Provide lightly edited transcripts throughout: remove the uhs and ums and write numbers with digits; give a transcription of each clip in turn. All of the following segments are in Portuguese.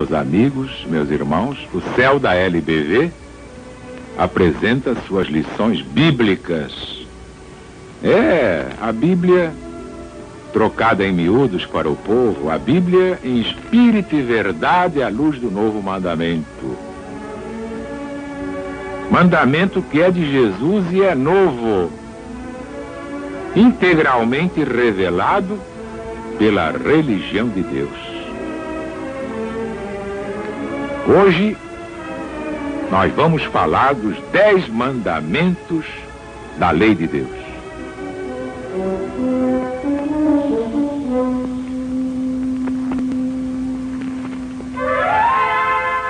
Meus amigos, meus irmãos, o céu da LBV apresenta suas lições bíblicas. A Bíblia trocada em miúdos para o povo, a Bíblia em espírito e verdade à luz do novo mandamento. Mandamento que é de Jesus e é novo, integralmente revelado pela religião de Deus. Hoje, nós vamos falar dos 10 mandamentos da lei de Deus.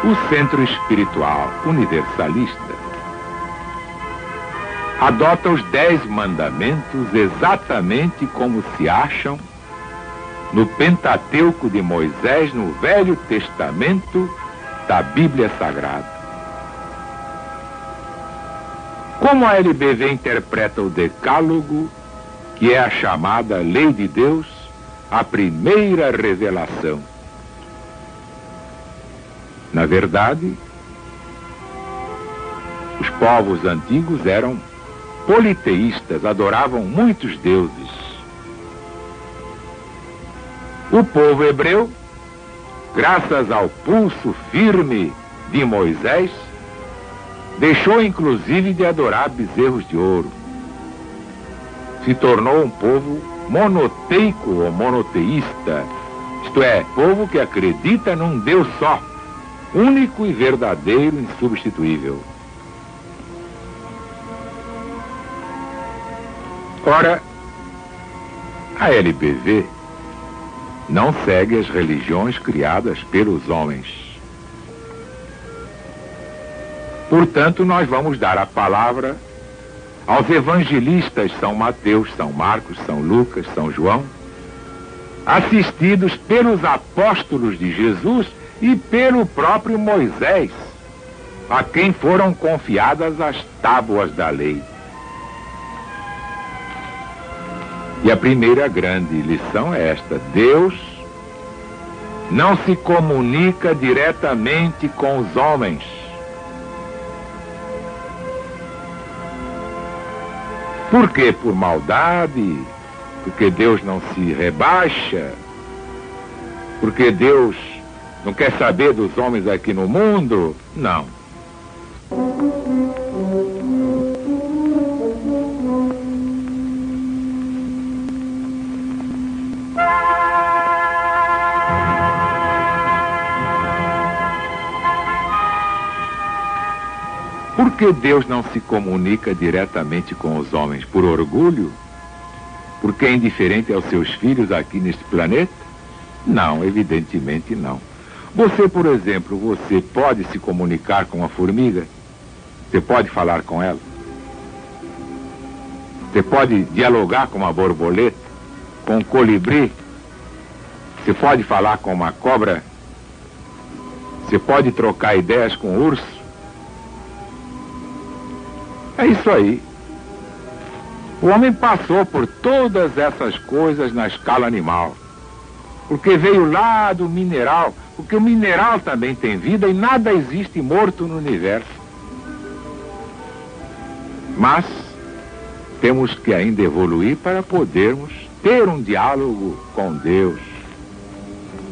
O Centro Espiritual Universalista adota os 10 mandamentos exatamente como se acham no Pentateuco de Moisés, no Velho Testamento da Bíblia Sagrada. Como a LBV interpreta o Decálogo, que é a chamada Lei de Deus, a primeira revelação? Na verdade, os povos antigos eram politeístas, adoravam muitos deuses. O povo hebreu, graças ao pulso firme de Moisés, deixou inclusive de adorar bezerros de ouro. Se tornou um povo monoteico ou monoteísta, isto é, povo que acredita num Deus só, único e verdadeiro, insubstituível. Ora, a LBV não segue as religiões criadas pelos homens. Portanto, nós vamos dar a palavra aos evangelistas São Mateus, São Marcos, São Lucas, São João, assistidos pelos apóstolos de Jesus e pelo próprio Moisés, a quem foram confiadas as tábuas da lei. E a primeira grande lição é esta: Deus não se comunica diretamente com os homens. Por quê? Por maldade? Porque Deus não se rebaixa? Porque Deus não quer saber dos homens aqui no mundo? Não. Por que Deus não se comunica diretamente com os homens? Por orgulho? Porque é indiferente aos seus filhos aqui neste planeta? Não, evidentemente não. Você, por exemplo, você pode se comunicar com uma formiga? Você pode falar com ela? Você pode dialogar com uma borboleta? Com um colibri? Você pode falar com uma cobra? Você pode trocar ideias com um urso? É isso aí. O homem passou por todas essas coisas na escala animal, porque veio lá do mineral, porque o mineral também tem vida e nada existe morto no universo. Mas temos que ainda evoluir para podermos ter um diálogo com Deus.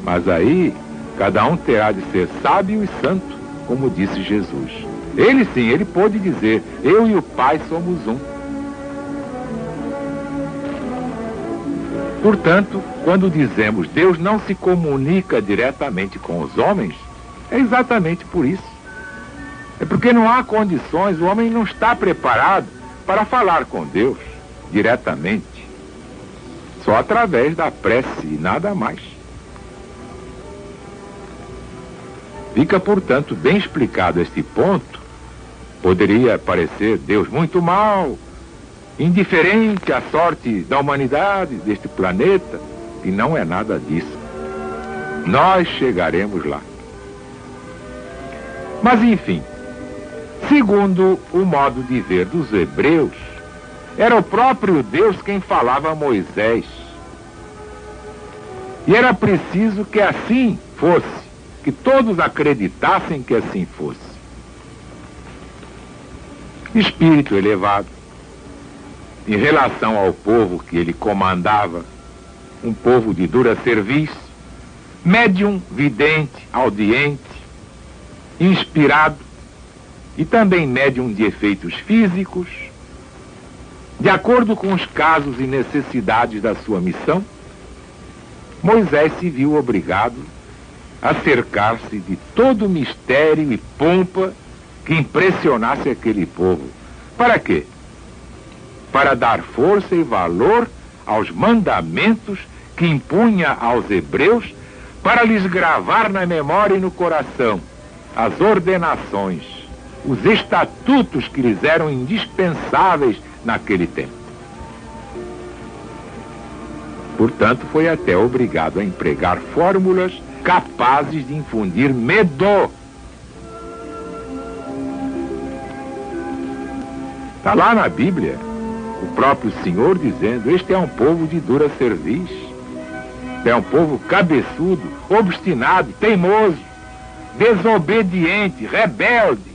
Mas aí, cada um terá de ser sábio e santo, como disse Jesus. Ele sim, ele pôde dizer: eu e o Pai somos um. Portanto, quando dizemos Deus não se comunica diretamente com os homens, é exatamente por isso. É porque não há condições, o homem não está preparado para falar com Deus diretamente. Só através da prece e nada mais. Fica, portanto, bem explicado este ponto. Poderia parecer Deus muito mau, indiferente à sorte da humanidade, deste planeta, e não é nada disso. Nós chegaremos lá. Mas, enfim, segundo o modo de ver dos hebreus, era o próprio Deus quem falava a Moisés. E era preciso que assim fosse, que todos acreditassem que assim fosse. Espírito elevado, em relação ao povo que ele comandava, um povo de dura serviço, médium, vidente, audiente, inspirado e também médium de efeitos físicos, de acordo com os casos e necessidades da sua missão, Moisés se viu obrigado a cercar-se de todo mistério e pompa que impressionasse aquele povo. Para quê? Para dar força e valor aos mandamentos que impunha aos hebreus, para lhes gravar na memória e no coração as ordenações, os estatutos que lhes eram indispensáveis naquele tempo. Portanto, foi até obrigado a empregar fórmulas capazes de infundir medo. Está lá na Bíblia o próprio Senhor dizendo: este é um povo de dura cerviz, é um povo cabeçudo, obstinado, teimoso, desobediente, rebelde.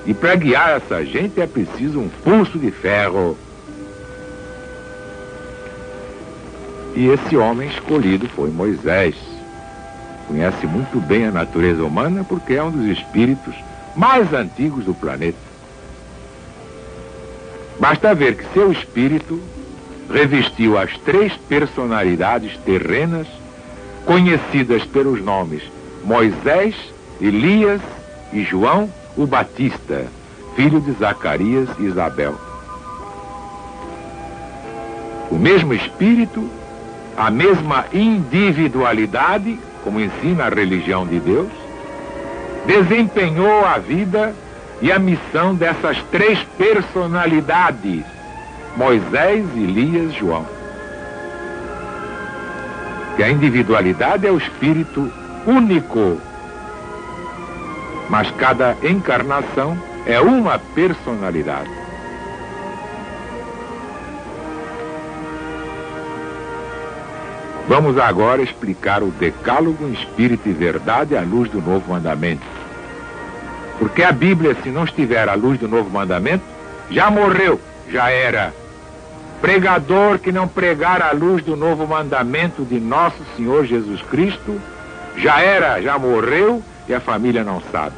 E para guiar essa gente é preciso um pulso de ferro. E esse homem escolhido foi Moisés. Conhece muito bem a natureza humana porque é um dos espíritos mais antigos do planeta. Basta ver que seu espírito revestiu as 3 personalidades terrenas conhecidas pelos nomes Moisés, Elias e João o Batista, filho de Zacarias e Isabel. O mesmo espírito, a mesma individualidade, como ensina a religião de Deus, desempenhou a vida e a missão dessas 3 personalidades, Moisés, Elias, João. Que a individualidade é o espírito único, mas cada encarnação é uma personalidade. Vamos agora explicar o decálogo em espírito e verdade à luz do novo mandamento. Porque a Bíblia, se não estiver à luz do novo mandamento, já morreu, já era. Pregador que não pregar à luz do novo mandamento de nosso Senhor Jesus Cristo, já era, já morreu e a família não sabe.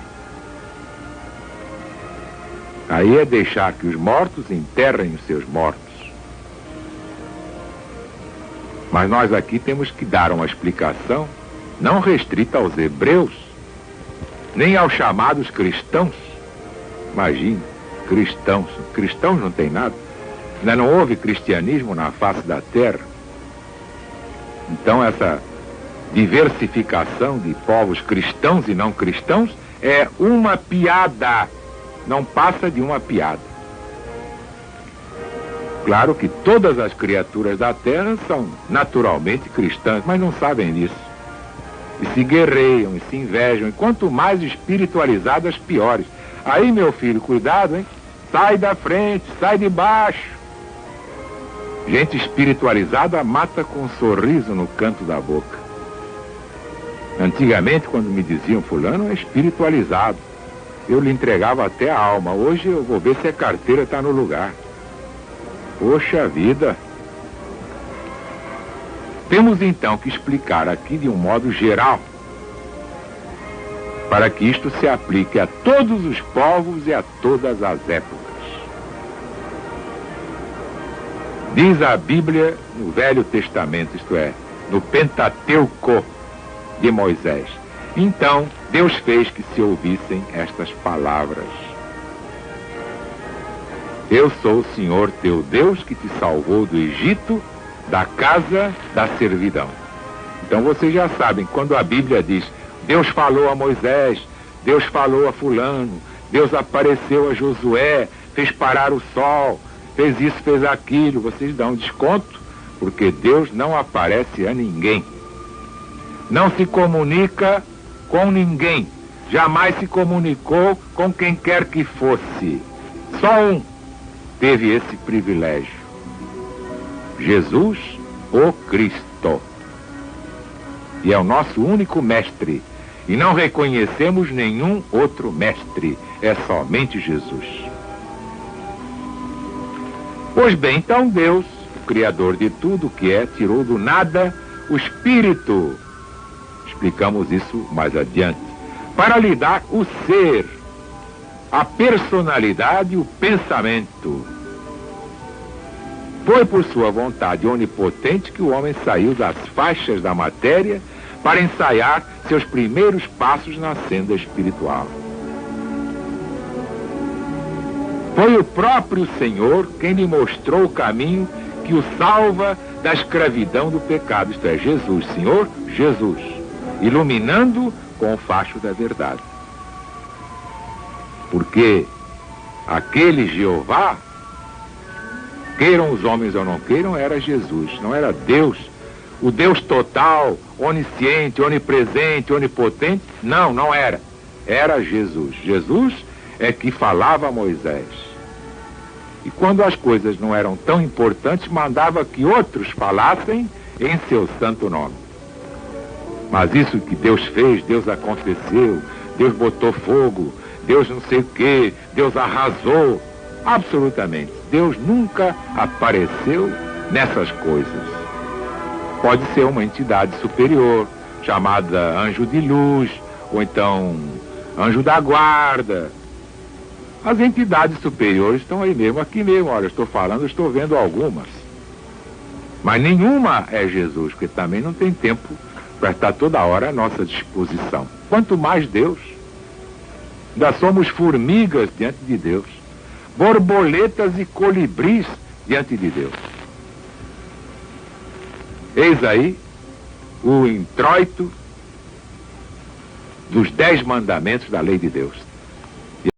Aí é deixar que os mortos enterrem os seus mortos. Mas nós aqui temos que dar uma explicação não restrita aos hebreus, nem aos chamados cristãos. Imagine, cristãos. Cristãos não tem nada. Ainda não houve cristianismo na face da terra. Então essa diversificação de povos cristãos e não cristãos é uma piada. Não passa de uma piada. Claro que todas as criaturas da terra são naturalmente cristãs, mas não sabem disso. E se guerreiam, e se invejam, e quanto mais espiritualizadas, piores. Aí, meu filho, cuidado, hein? Sai da frente, sai de baixo. Gente espiritualizada mata com um sorriso no canto da boca. Antigamente, quando me diziam fulano é espiritualizado, eu lhe entregava até a alma. Hoje eu vou ver se a carteira está no lugar. Poxa vida! Temos então que explicar aqui de um modo geral, para que isto se aplique a todos os povos e a todas as épocas. Diz a Bíblia no Velho Testamento, isto é, no Pentateuco de Moisés. Então, Deus fez que se ouvissem estas palavras. Eu sou o Senhor teu Deus que te salvou do Egito, da casa da servidão. Então vocês já sabem, quando a Bíblia diz Deus falou a Moisés, Deus falou a fulano, Deus apareceu a Josué, fez parar o sol, fez isso, fez aquilo, vocês dão desconto, porque Deus não aparece a ninguém. Não se comunica com ninguém, jamais se comunicou com quem quer que fosse. Só um teve esse privilégio: Jesus, o Cristo. e é o nosso único mestre. E não reconhecemos nenhum outro mestre, é somente Jesus. Pois bem, então Deus, o Criador de tudo que é, tirou do nada o Espírito. Explicamos isso mais adiante. Para lhe dar o ser, a personalidade e o pensamento. Foi por sua vontade onipotente que o homem saiu das faixas da matéria para ensaiar seus primeiros passos na senda espiritual. Foi o próprio Senhor quem lhe mostrou o caminho que o salva da escravidão do pecado, isto é, Jesus, Senhor Jesus, iluminando com o facho da verdade. Porque aquele Jeová, queiram os homens ou não queiram, era Jesus, não era Deus, o Deus total, onisciente, onipresente, onipotente, não era. Era Jesus. Jesus é que falava a Moisés. E quando as coisas não eram tão importantes, mandava que outros falassem em seu santo nome. Mas isso que Deus fez, Deus aconteceu, Deus botou fogo, Deus não sei o quê, Deus arrasou, absolutamente. Deus nunca apareceu nessas coisas. Pode ser uma entidade superior, chamada anjo de luz, ou então anjo da guarda. As entidades superiores estão aí mesmo, aqui mesmo, olha, eu estou falando, eu estou vendo algumas. Mas nenhuma é Jesus, porque também não tem tempo para estar toda hora à nossa disposição. Quanto mais Deus, ainda somos formigas diante de Deus, borboletas e colibris diante de Deus. Eis aí o introito dos 10 mandamentos da lei de Deus.